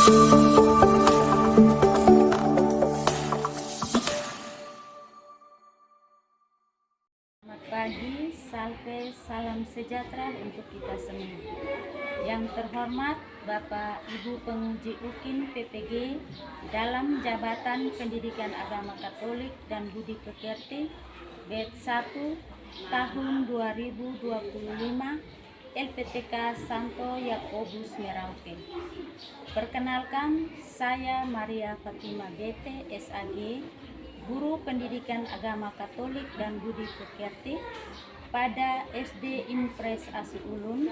Selamat pagi, salve, salam sejahtera untuk kita semua. Yang terhormat Bapak Ibu Penguji UKIN PPG dalam Jabatan Pendidikan Agama Katolik dan Budi Pekerti Batch 1 tahun 2025 LPTK Santo Yakobus Merauke. Perkenalkan, saya Maria Fatima BT SAG, Guru Pendidikan Agama Katolik dan Budi Pekerti pada SD Impres Asi Ulun,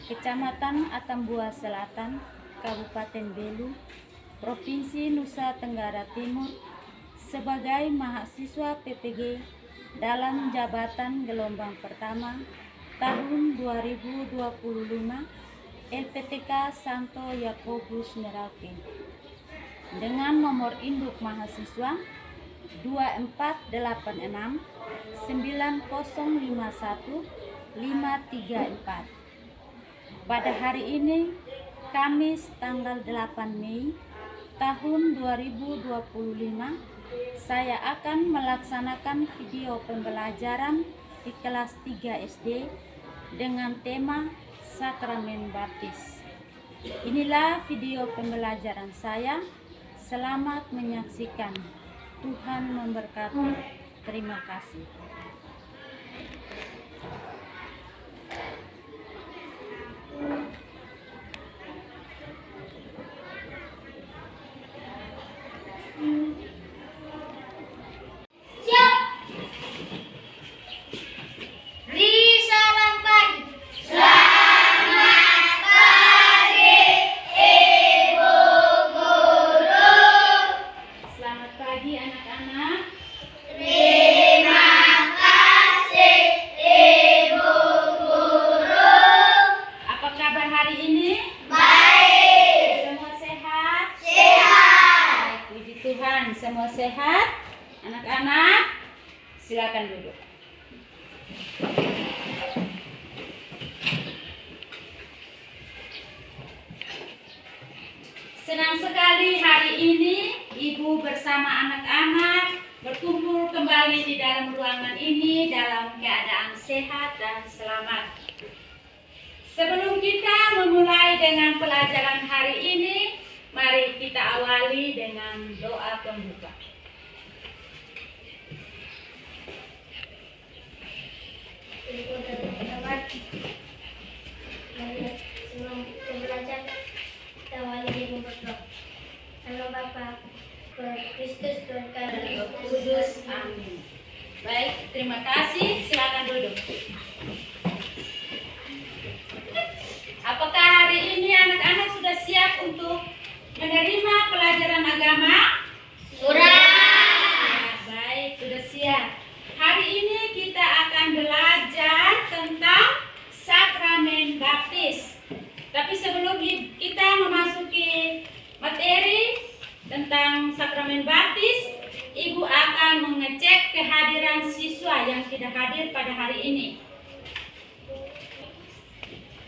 Kecamatan Atambua Selatan, Kabupaten Belu, Provinsi Nusa Tenggara Timur, sebagai mahasiswa PPG dalam jabatan gelombang pertama tahun 2025 LPTK Santo Yakobus Merauke dengan nomor induk mahasiswa 2486 9051 534. Pada hari ini, Kamis tanggal 8 Mei tahun 2025, saya akan melaksanakan video pembelajaran di kelas 3 SD dengan tema Sakramen Baptis. Inilah video pembelajaran saya. Selamat menyaksikan. Tuhan memberkati. Terima kasih. Semua sehat? Anak-anak, silakan duduk. Senang sekali hari ini Ibu bersama anak-anak berkumpul kembali di dalam ruangan ini dalam keadaan sehat dan selamat. Sebelum kita memulai dengan pelajaran hari ini, mari kita awali dengan doa pembuka. Sebelum kita belajar, kita awali dengan berdoa. Halo Bapa, Kristus Tuhan kami, Kudus, amin. Baik, terima kasih. Silakan duduk. Apakah hari ini anak-anak sudah siap untuk menerima pelajaran agama? Sudah. Baik, sudah siap. Hari ini kita akan belajar tentang sakramen baptis. Tapi sebelum kita memasuki materi tentang sakramen baptis, Ibu akan mengecek kehadiran siswa yang tidak hadir pada hari ini.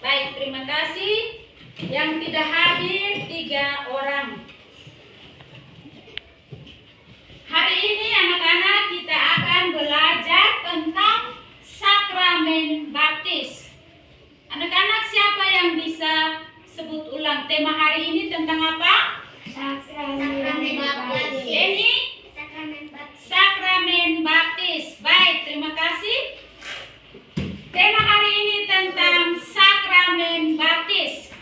Baik, terima kasih. Yang tidak hadir 3 orang. Hari ini anak-anak kita akan belajar tentang sakramen baptis. Anak-anak, siapa yang bisa sebut ulang tema hari ini tentang apa? Sakramen Baptis. Ini sakramen baptis. Baik, terima kasih. Tema hari ini tentang sakramen baptis.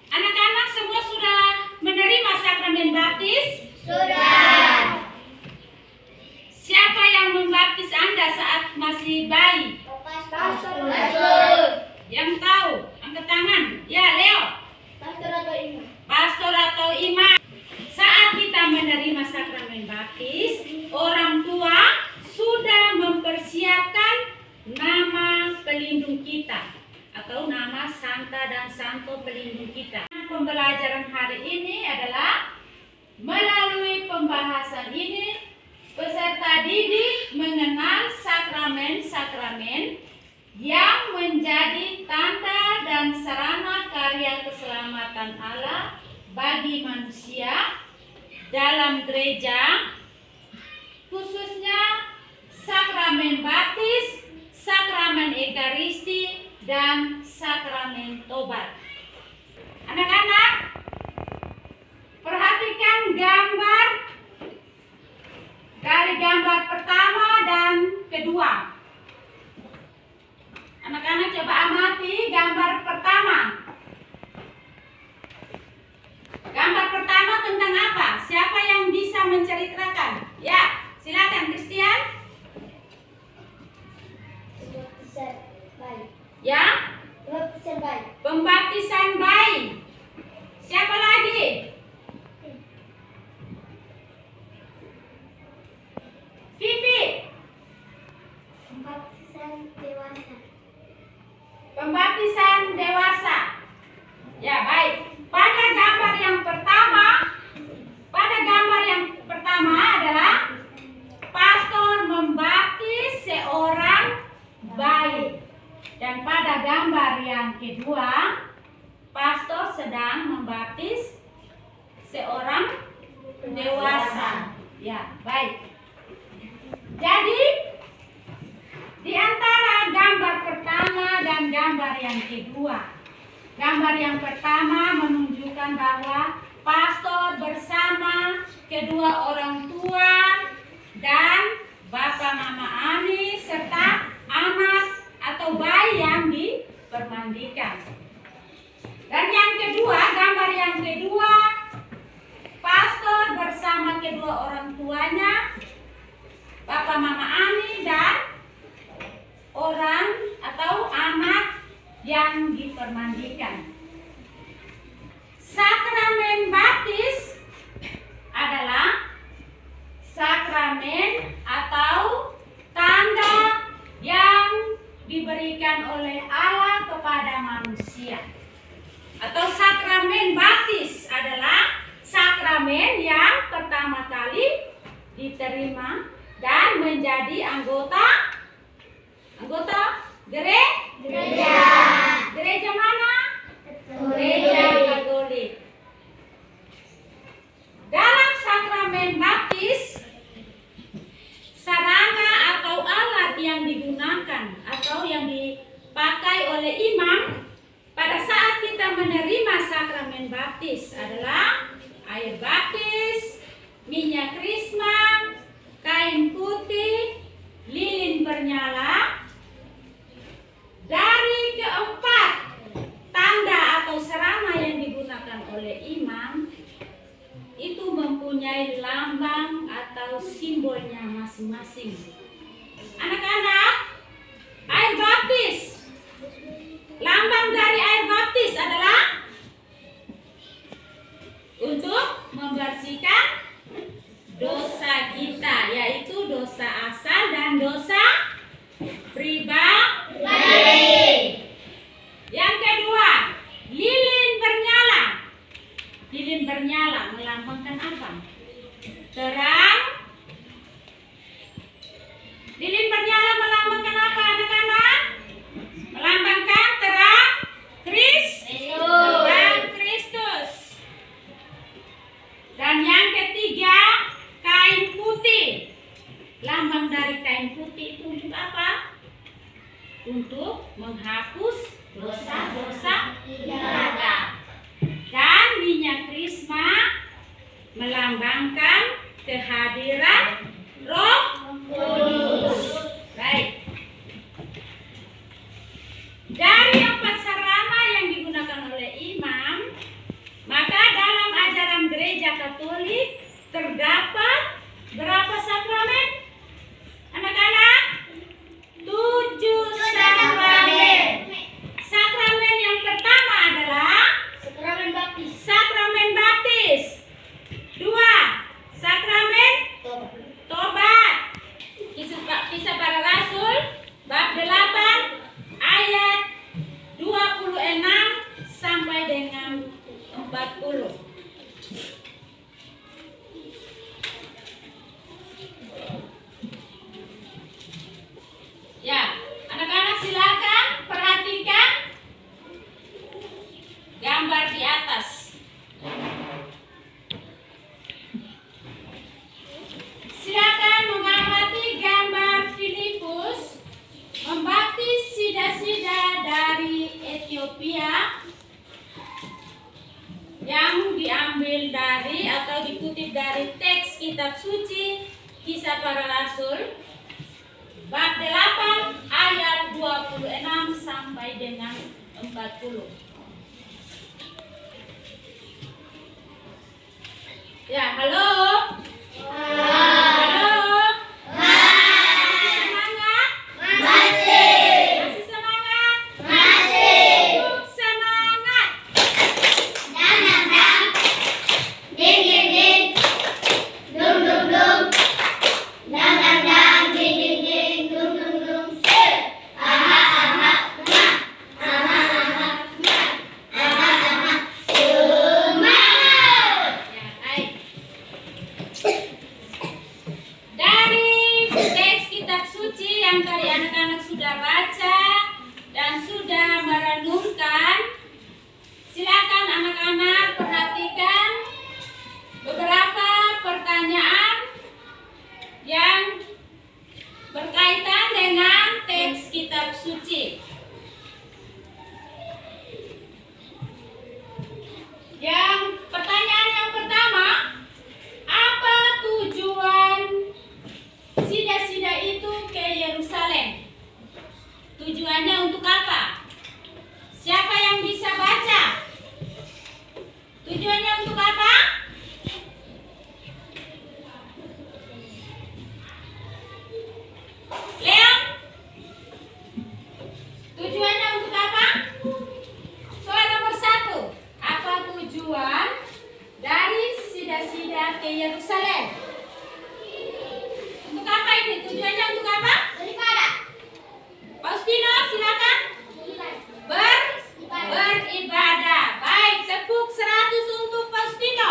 Anak-anak semua sudah menerima sakramen baptis? Sudah. Siapa yang membaptis Anda saat masih bayi? Pastor. Yang tahu? Angkat tangan. Ya, Leo. Pastor atau imam? Pastor atau imam. Saat kita menerima sakramen baptis, orang tua sudah mempersiapkan nama pelindung kita atau nama Santa dan Santo pelindung kita. Pembelajaran hari ini adalah melalui pembahasan ini peserta didik mengenal sakramen-sakramen yang menjadi tanda dan sarana karya keselamatan Allah bagi manusia dalam gereja, khususnya sakramen baptis, sakramen ekaristi, dan sakramen tobat. Anak-anak, perhatikan gambar dari gambar pertama dan kedua. Anak-anak coba amati gambar pertama. Gambar pertama tentang apa? Siapa yang bisa menceritakan? Ya, silakan Christian. Pembaptisan bayi. Ya, Pembaptisan bayi. pembaptisan bayi. Siapa lagi? Vivi. Pembaptisan dewasa. Pembaptisan dewasa. Ya, baik. Pada gambar yang pertama adalah pastor membaptis seorang bayi. Dan pada gambar yang kedua, pastor sedang membaptis seorang dewasa. Ya, baik. Jadi, di antara gambar pertama dan gambar yang kedua, gambar yang pertama menunjukkan bahwa pastor bersama kedua orang tua dan Bapak Mama Ani serta anak atau bayi yang dipermandikan. Dan yang kedua, gambar yang kedua, pastor bersama kedua orang tuanya, Bapak Mama Ani dan orang atau anak yang dipermandikan. Sakramen baptis adalah sakramen atau tanda yang diberikan oleh Allah kepada manusia. Atau sakramen baptis adalah sakramen yang pertama kali diterima dan menjadi anggota gereja. Gereja mana? Gereja Katolik. Dalam sakramen baptis, sarana atau alat yang digunakan atau yang dipakai oleh imam pada saat kita menerima sakramen baptis adalah air baptis, minyak krisma, kain putih, lilin bernyala. Dari keempat tanda atau sarana yang digunakan oleh imam itu mempunyai lambang atau simbolnya masing-masing. Anak-anak, air baptis, lambang dari air baptis adalah untuk membersihkan dosa kita, yaitu dosa asal dan dosa pribadi. Yang kedua, lilin bernyala. Lilin bernyala melambangkan apa? Terang. Lilin bernyala melambangkan apa, anak-anak? Melambangkan terang Kristus. Dan yang ketiga, kain putih. Lambang dari kain putih itu untuk apa? Untuk menghapus dosa-dosa kita. Dan minyak krisma melambangkan kehadiran Roh Kudus. Baik. Dari empat sarana yang digunakan oleh imam, maka dalam ajaran gereja Katolik terdapat berapa sakramen? Anak-anak? 7 sakramen. Sakramen yang pertama adalah Sakramen baptis. sakramen baptis. 2, sakramen tobat. Kisah Para Rasul bab 8 ayat 26 sampai dengan 40. Ya, anak-anak silakan perhatikan gambar di atas. Ethiopia yang diambil dari atau dikutip dari teks kitab suci Kisah Para Rasul bab 8 ayat 26 sampai dengan 40. Ya, halo. Halo. Masih semangat? Masih semangat? Cukup semangat. Ya, baik. Dari teks kitab suci yang tadi anak-anak sudah baca dan sudah merenungkan, silakan anak-anak perhatikan beberapa pertanyaan yang berkaitan dengan teks kitab suci. Yang pertanyaan yang pertama, apa tujuan sida-sida itu ke Yerusalem? Tujuannya untuk apa? Siapa yang bisa baca? Tujuannya untuk apa? Leon? Tujuannya untuk apa? Soal nomor 1. Apa tujuan dari sida-sida ke Yerusalem? Untuk apa ini? Tujuannya untuk apa? Faustino, silakan. Beribadah. Baik, tepuk 100 untuk Faustino.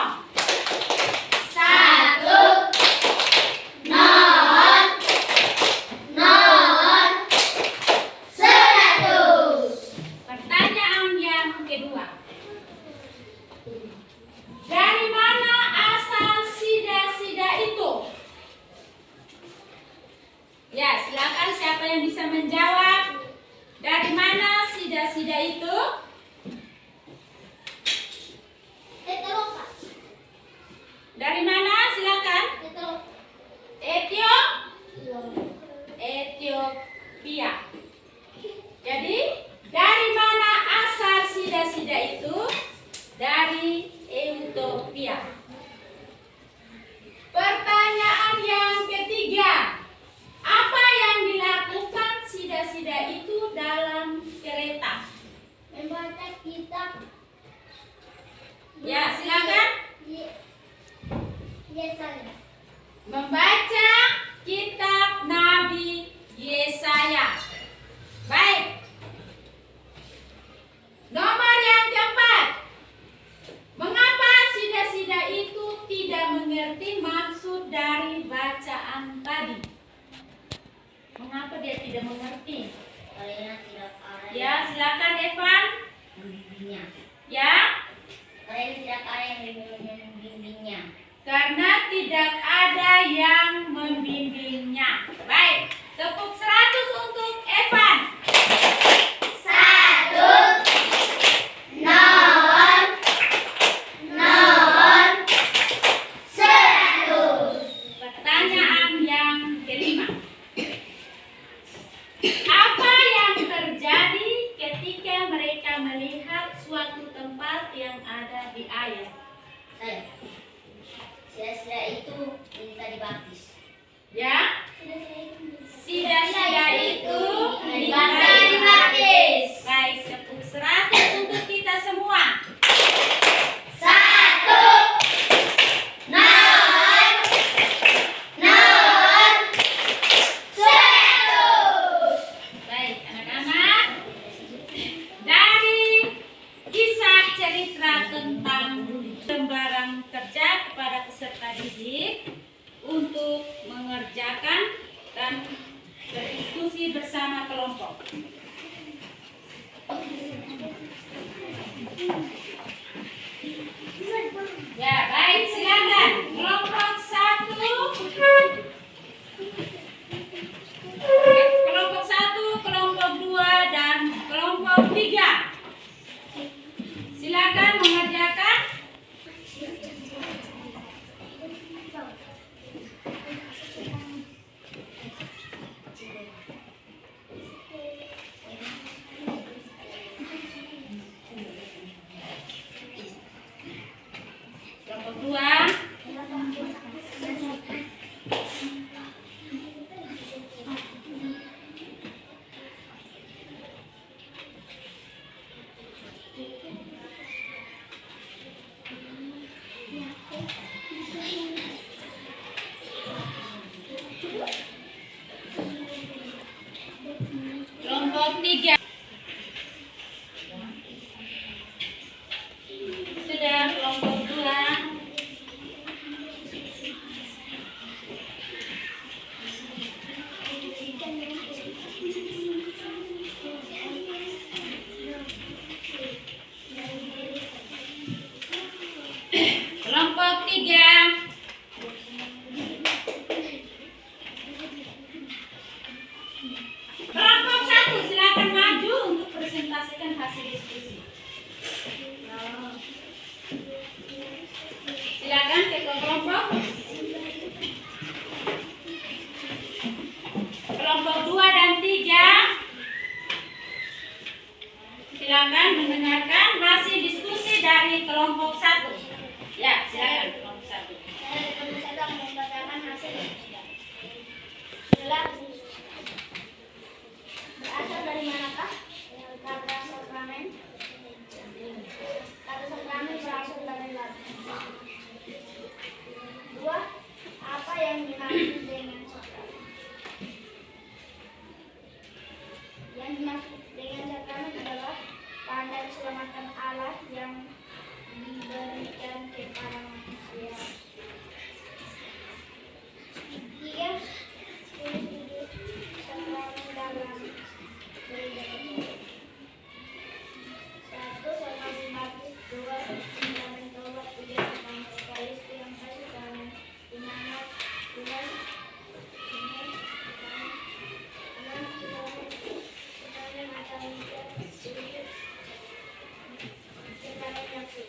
Pertanyaan yang kedua. Dari mana asal sida-sida itu? Ya, silakan siapa yang bisa menjawab. Dari mana sida-sida itu? Dari mana? Silakan. Ethiopia. Jadi, dari mana asal sida-sida itu? Dari Ethiopia. Pertanyaan yang ketiga. Apa yang dilakukan sida-sida itu dalam kereta? Membaca kitab Ya, silakan. Yesaya. Membaca kitab Nabi Yesaya. Baik. Nomor yang keempat. Mengapa sida-sida itu tidak mengerti maksud dari bacaan tadi? Mengapa dia tidak mengerti? Karena tidak ada Ya, silakan Evan. membimbingnya. Ya, Karena tidak ada yang membimbingnya. karena tidak ada yang membimbingnya. Baik, tepuk 100 untuk Evan. 100. Pertanyaan yang kelima. Apa yang terjadi ketika mereka melihat suatu tempat yang ada di air? Sida-sida itu minta dibaptis. Ya, sida-sida itu minta dibaptis. Baik, tepuk 100 untuk kita semua. 100. Baik, anak-anak. Dari kisah cerita tentang lembaran kerja kepada peserta didik untuk mengerjakan dan berdiskusi bersama kelompok. Ya, baik, silakan. Kelompok 1. Kelompok 1, kelompok 2, dan kelompok 3. Kelompok 3. Sudah kelompok 2. Kelompok 3. Kelompok 1 silakan maju untuk presentasikan hasil diskusi. Silakan ke kelompok. Kelompok 2 dan 3. Silakan mendengarkan hasil diskusi dari kelompok 1. Ya, silakan kelompok 1. Saya kelompok 1 akan membacakan hasil diskusi. Adalah berasal dari manakah kata sakramen? Kata sakramen berasal dari Latin. 2. Apa yang dimaksud dengan sakramen? Yang dimaksud dengan sakramen adalah tanda keselamatan Allah yang diberikan kepada manusia. 3. Sakramen dalam beribadah. 1. Sakramen baptis. 2. Sakramen taubat. 3. Sakramen Eucharistik yang kasih sakramen imamat. 5. Sakramen atalita. 7. Sakramen nafsu.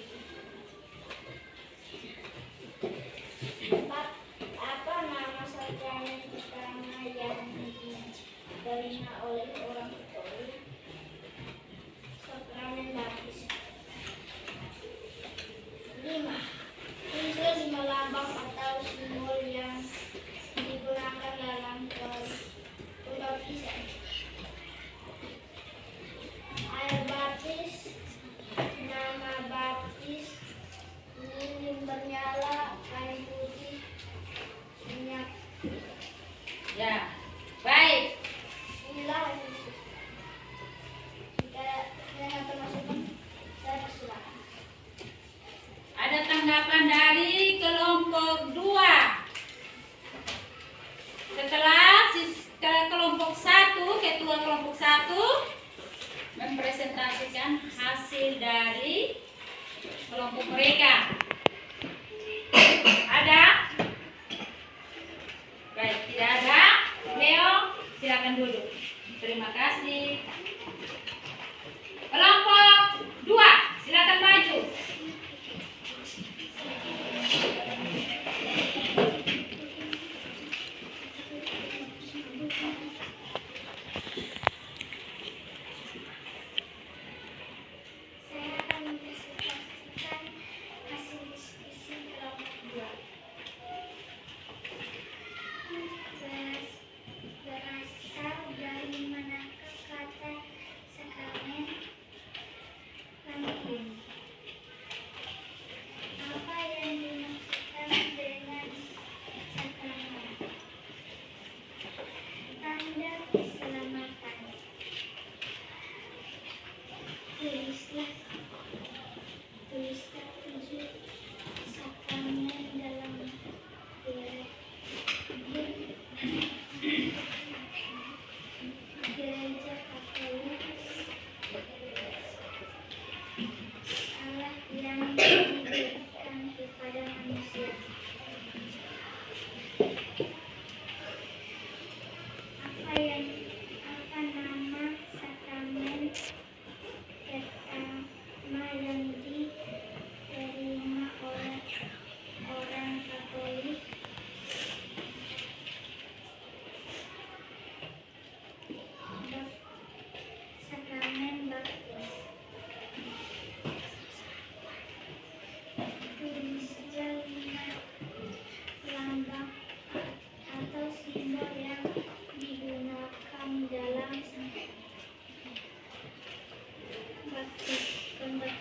4. Apa nama sakramen pertama yang diterima oleh orang Katolik? Sakramen baptis. 5. Unsur 5 lambang atau simbol yang digunakan dalam pembaptisan. Air baptis, nama baptis, lilin bernyala, kain putih, minyak. Ya. Baik. Inilah hasil diskusi. Jika ada masukan, saya persilakan. Ada tanggapan dari kelompok 2. Setelah kelompok 1, ketua kelompok 1 mempresentasikan hasil dari kelompok mereka. Ada? Baik, tidak ada. Leo, silakan duduk. Terima kasih. Kelompok 2, silakan maju. Saya akan mempresentasikan hasil diskusi kelompok 2. Berasal dari manakah kata sakramen? Lampin. Apa yang dimaksudkan dengan sakramen? Tanda keselamatan. Tulislah 7 sakramen dalam Gereja Katolik. Allah yang diberikan kepada manusia. Apa nama sakramen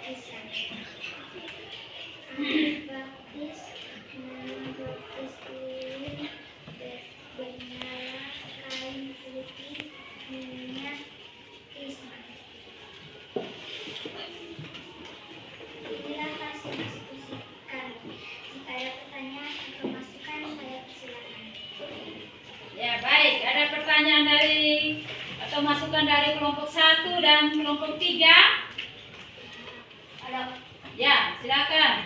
baptisan. Baptis ini bernyala kain putih minyak krisma. Inilah hasil diskusi kami. Jika ada pertanyaan atau masukan, saya persilakan. Ya, baik. Ada pertanyaan dari atau masukan dari kelompok 1 dan kelompok 3? Ada. Ya, silakan.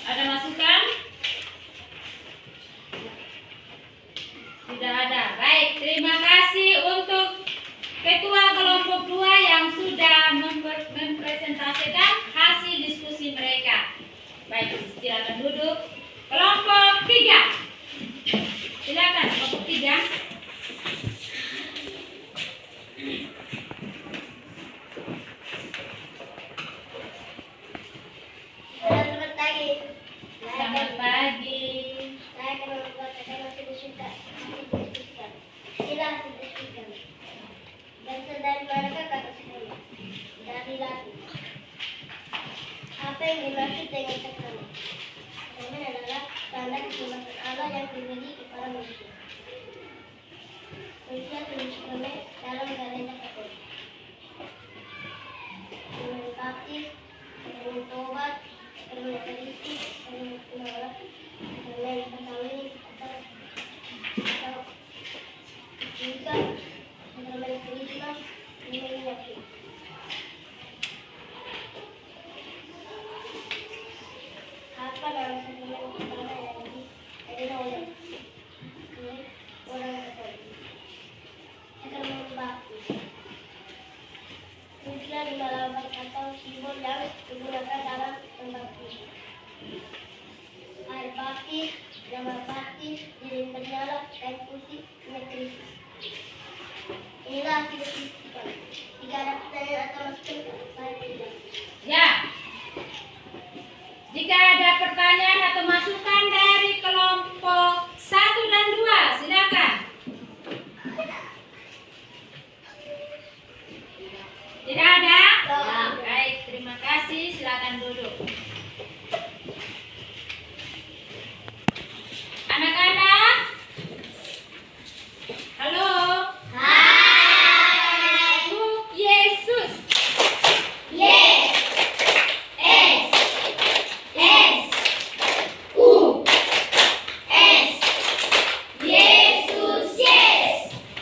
Ada masukan? Tidak ada. Baik, terima kasih untuk Ketua kelompok 2 yang sudah mempresentasikan hasil diskusi mereka. Baik, silakan duduk. Kelompok 3. Silakan kelompok 3. Selamat pagi. Selamat pagi. Saya akan membacakan hasil diskusikan. Inilah hasil diskusikan. Berasal dari manakah kata sekolah? Dari Latin. Apa yang dimaksud dengan sakramen? Sakramen adalah tanda keselamatan Allah yang diberi kepada manusia. Manusia tulis sakramen dalam gereja Katolik. Sakramen baptis, sakramen tobat, sakramen eukaristik, sakramen penawar, sakramen perkawinan atau juga sakramen krisma, minyak. Apa nama sakramen pertama yang diterima oleh orang Katolik? Sakramen baptis. Inilah 5 lambang atau simbol yang digunakan dalam pembaptisan. Air baptis, nama baptis, lilin bernyala, kain putih, minyak krisma. Inilah hasil diskusikan. Jika ada pertanyaan atau masukan, saya tidak. Ya. Jika ada pertanyaan atau masukan dari kelompok 1 dan 2, silakan. Tidak ada? Baik, terima kasih. Silakan duduk. Anak-anak. Halo. Buk Yesus.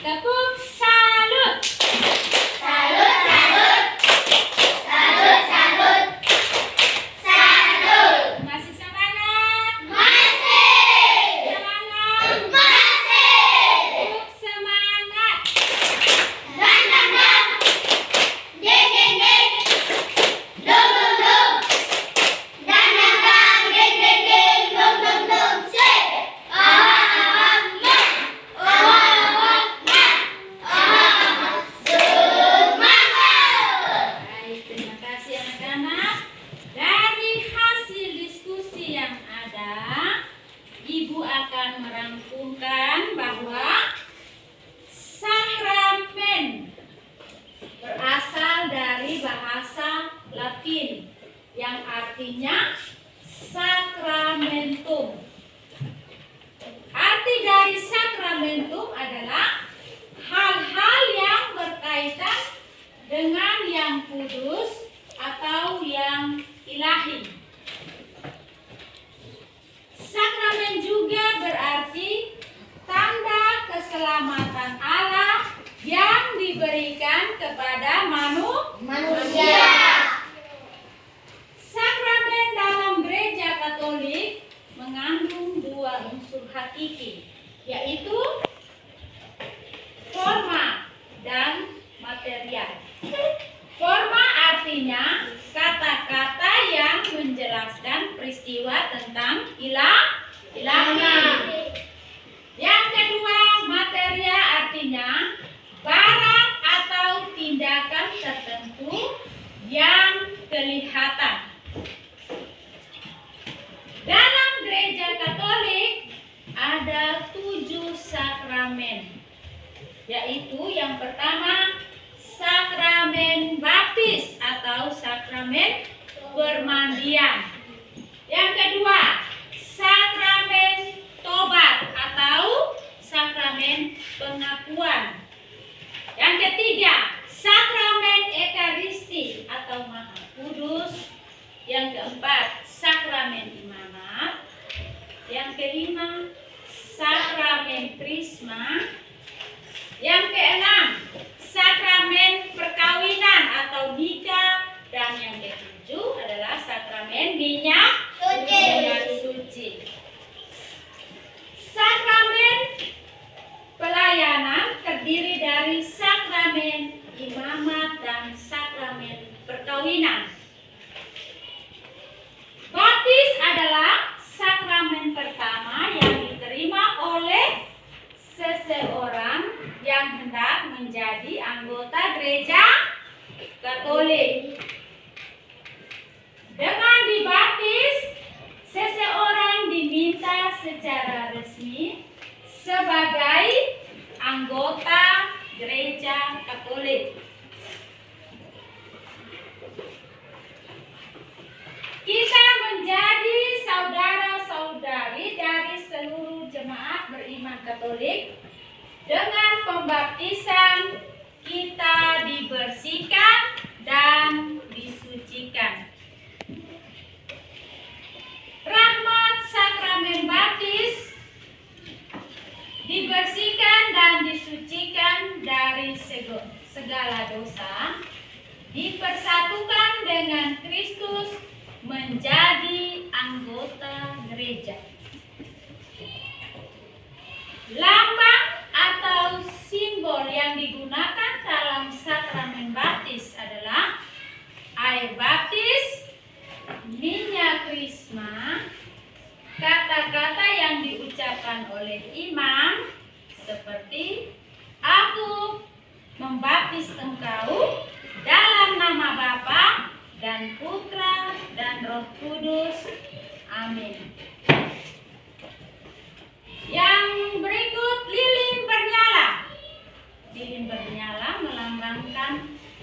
Tepuk salut. Masih semangat? Semangat. Buk semangat. Baik, terima kasih anak-anak. Dari hasil diskusi yang ada, Ibu akan merangkumkan bahwa sakramen berasal dari bahasa Latin yang artinya sakramentum. Arti dari sakramentum adalah hal-hal yang berkaitan dengan yang kudus atau yang ilahi. Sakramen juga berarti tanda keselamatan Allah yang diberikan kepada manusia. Sakramen dalam gereja Katolik mengandung 2 unsur hakiki, yaitu forma dan material. Forma artinya kata-kata yang menjelaskan peristiwa tentang ilahi. Yang kedua, material artinya barang atau tindakan tertentu yang kelihatan. Dalam gereja Katolik ada 7 sakramen yaitu yang pertama sakramen baptis atau sakramen permandian. Yang kedua, sakramen tobat atau sakramen pengakuan. Yang ketiga, sakramen ekaristi atau maha kudus. Yang keempat, sakramen imamat. Yang kelima, sakramen krisma. Yang keenam, sakramen perkawinan atau nikah. Dan yang ketujuh adalah sakramen minyak suci. Sakramen pelayanan terdiri dari sakramen imamat dan sakramen perkawinan. Baptis adalah sakramen pertama yang diterima oleh seseorang yang hendak menjadi anggota gereja Katolik. Dengan dibaptis, seseorang diminta secara resmi sebagai anggota gereja Katolik. Kita menjadi saudara-saudari dari seluruh jemaat beriman Katolik. Dengan pembaptisan kita dibersihkan dan disucikan. Rahmat sakramen baptis, dibersihkan dan disucikan dari segala dosa, dipersatukan dengan Kristus menjadi anggota gereja. Lambang atau simbol yang digunakan dalam sakramen baptis adalah air baptis, minyak krisma, kata-kata yang diucapkan oleh imam seperti aku membaptis engkau dalam nama Bapa dan Putra dan Roh Kudus. Amin. Yang berikut lilin bernyala. Lilin bernyala melambangkan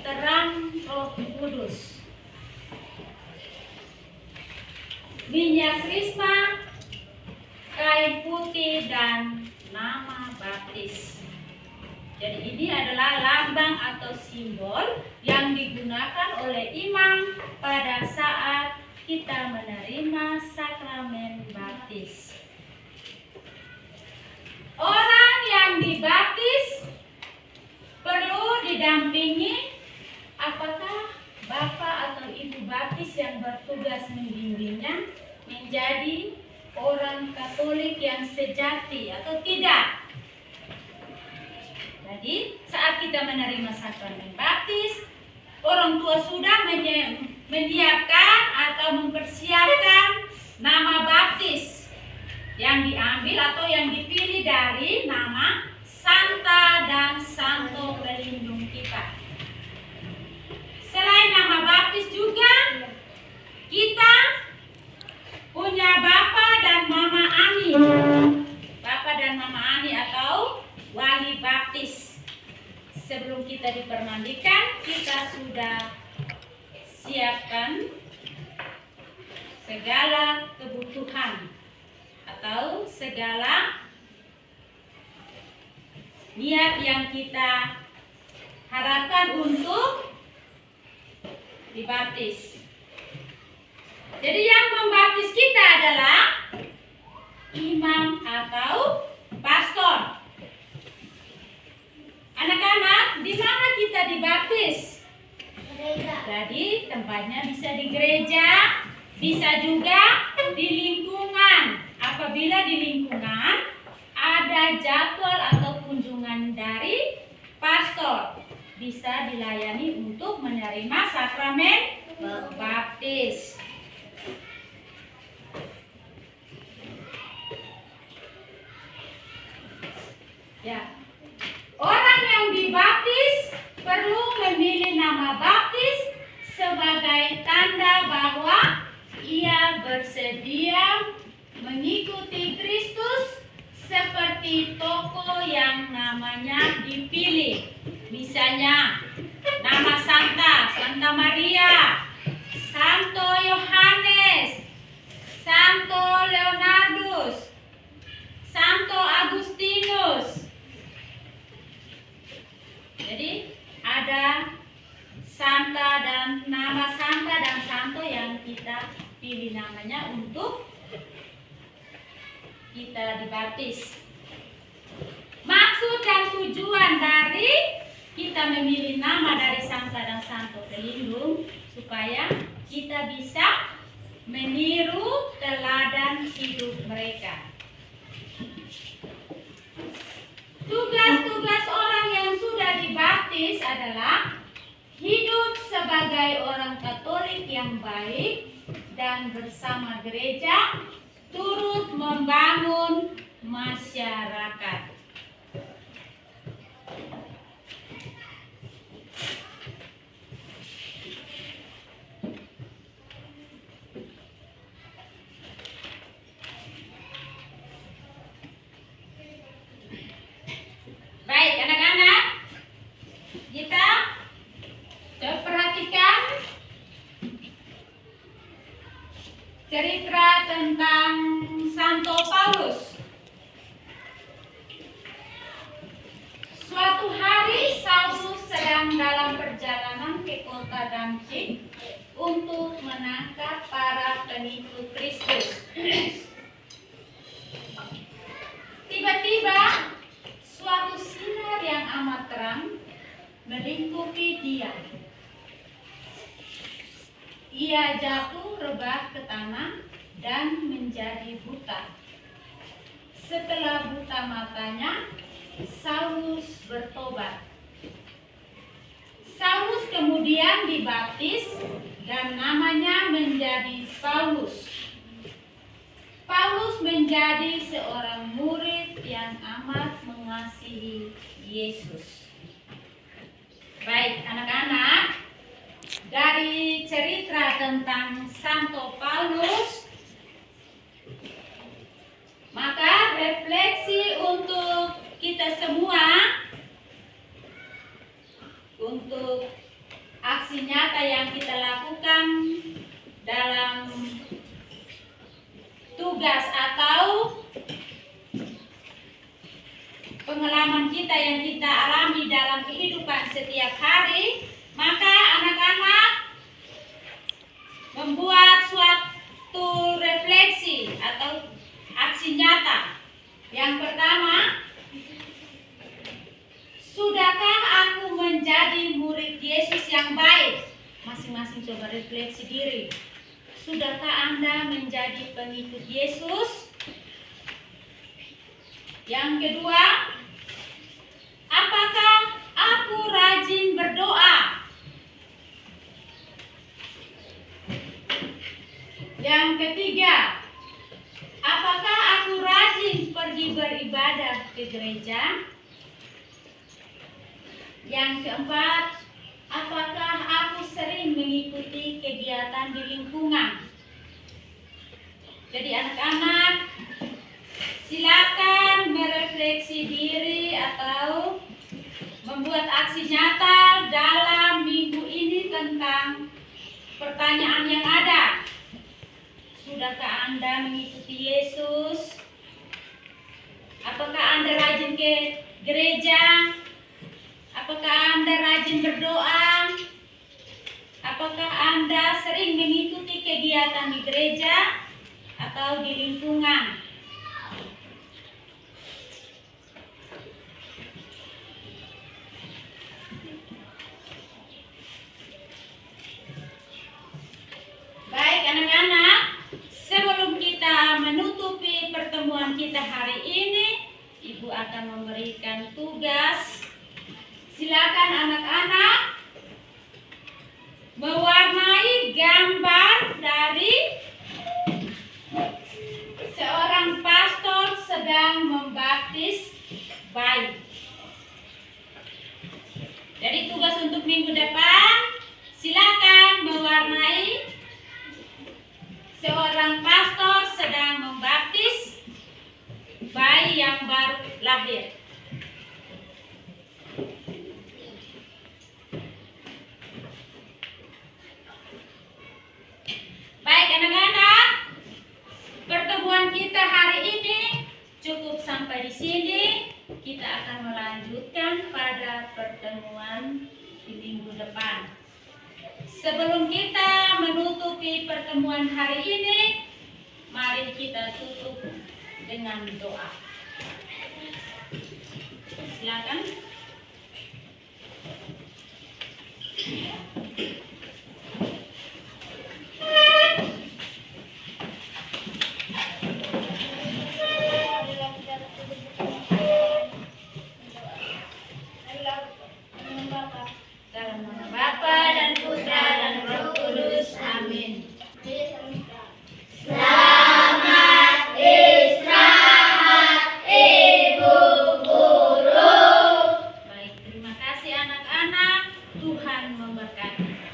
terang Roh Kudus. Minyak krisma, kain putih dan nama baptis. Jadi ini adalah lambang atau simbol yang digunakan oleh imam pada saat kita menerima sakramen baptis. Orang yang dibaptis perlu didampingi apakah bapak atau ibu baptis yang bertugas membimbingnya menjadi orang Katolik yang sejati atau tidak. Jadi saat kita menerima sakramen baptis, orang tua sudah menyiapkan atau mempersiapkan nama baptis yang diambil atau yang dipilih dari nama Santa dan Santo pelindung kita. Selain nama baptis juga kita punya Bapak dan Mama Ani. Bapak dan Mama Ani atau wali baptis. Sebelum kita dipermandikan, kita sudah siapkan segala kebutuhan atau segala niat yang kita harapkan untuk dibaptis. Jadi yang membaptis kita adalah imam atau pastor. Anak-anak, di mana kita dibaptis? Jadi tempatnya bisa di gereja, bisa juga di lingkungan. Apabila di lingkungan ada jadwal atau kunjungan dari pastor, bisa dilayani untuk menerima sakramen baptis. Ya. Orang yang dibaptis perlu memilih nama baptis sebagai tanda bahwa ia bersedia mengikuti Kristus seperti toko yang namanya dipilih. Misalnya nama Santa Maria, Santo Yohanes, Santo Leonardus, Santo Agustinus. Jadi ada Santa dan nama Santa dan Santo yang kita pilih namanya untuk kita dibaptis. Maksud dan tujuan dari kita memilih nama dari Santa dan Santo pelindung supaya kita bisa meniru teladan hidup mereka. Tugas-tugas orang yang sudah dibaptis adalah hidup sebagai orang Katolik yang baik dan bersama gereja turut membangun masyarakat. Baik, anak-anak, kita coba perhatikan cerita tentang Santo Paulus. Suatu hari Saulus sedang dalam perjalanan ke kota Damsyik untuk menangkap para pengikut Kristus. Tiba-tiba suatu sinar yang amat terang melingkupi dia. Ia jatuh rebah ke tanah dan menjadi buta. Setelah buta matanya, Saulus bertobat. Saulus kemudian dibaptis dan namanya menjadi Paulus. Paulus menjadi seorang murid yang amat mengasihi Yesus. Baik, anak-anak, dari cerita tentang Santo Paulus, maka refleksi untuk kita semua, untuk aksi nyata yang kita lakukan dalam tugas atau pengalaman kita yang kita alami dalam kehidupan setiap hari, maka anak-anak membuat suatu refleksi atau aksi nyata. Yang pertama, sudahkah aku menjadi murid Yesus yang baik? Masing-masing coba refleksi diri. Sudahkah Anda menjadi pengikut Yesus? Yang kedua, apakah aku rajin berdoa? Yang ketiga, apakah aku rajin pergi beribadah ke gereja? Yang keempat, apakah aku sering mengikuti kegiatan di lingkungan? Jadi anak-anak, silakan merefleksi diri atau membuat aksi nyata dalam minggu ini tentang pertanyaan yang ada. Sudahkah Anda mengikuti Yesus? Apakah Anda rajin ke gereja? Apakah Anda rajin berdoa? Apakah Anda sering mengikuti kegiatan di gereja atau di lingkungan? Baik anak-anak, sebelum kita menutupi pertemuan kita hari ini, Ibu akan memberikan tugas. Silakan anak-anak mewarnai gambar dari seorang pastor sedang membaptis bayi. Jadi tugas untuk minggu depan, silakan mewarnai seorang pastor sedang membaptis bayi yang baru lahir. Baik anak-anak, pertemuan kita hari ini cukup sampai di sini. Kita akan melanjutkan pada pertemuan di minggu depan. Sebelum kita menutupi pertemuan hari ini, mari kita tutup dengan doa. Silakan. Dalam nama Bapa dan Putra dan Roh Kudus. Amin. Selamat istirahat Ibu Guru. Baik, terima kasih anak-anak. Tuhan memberkati.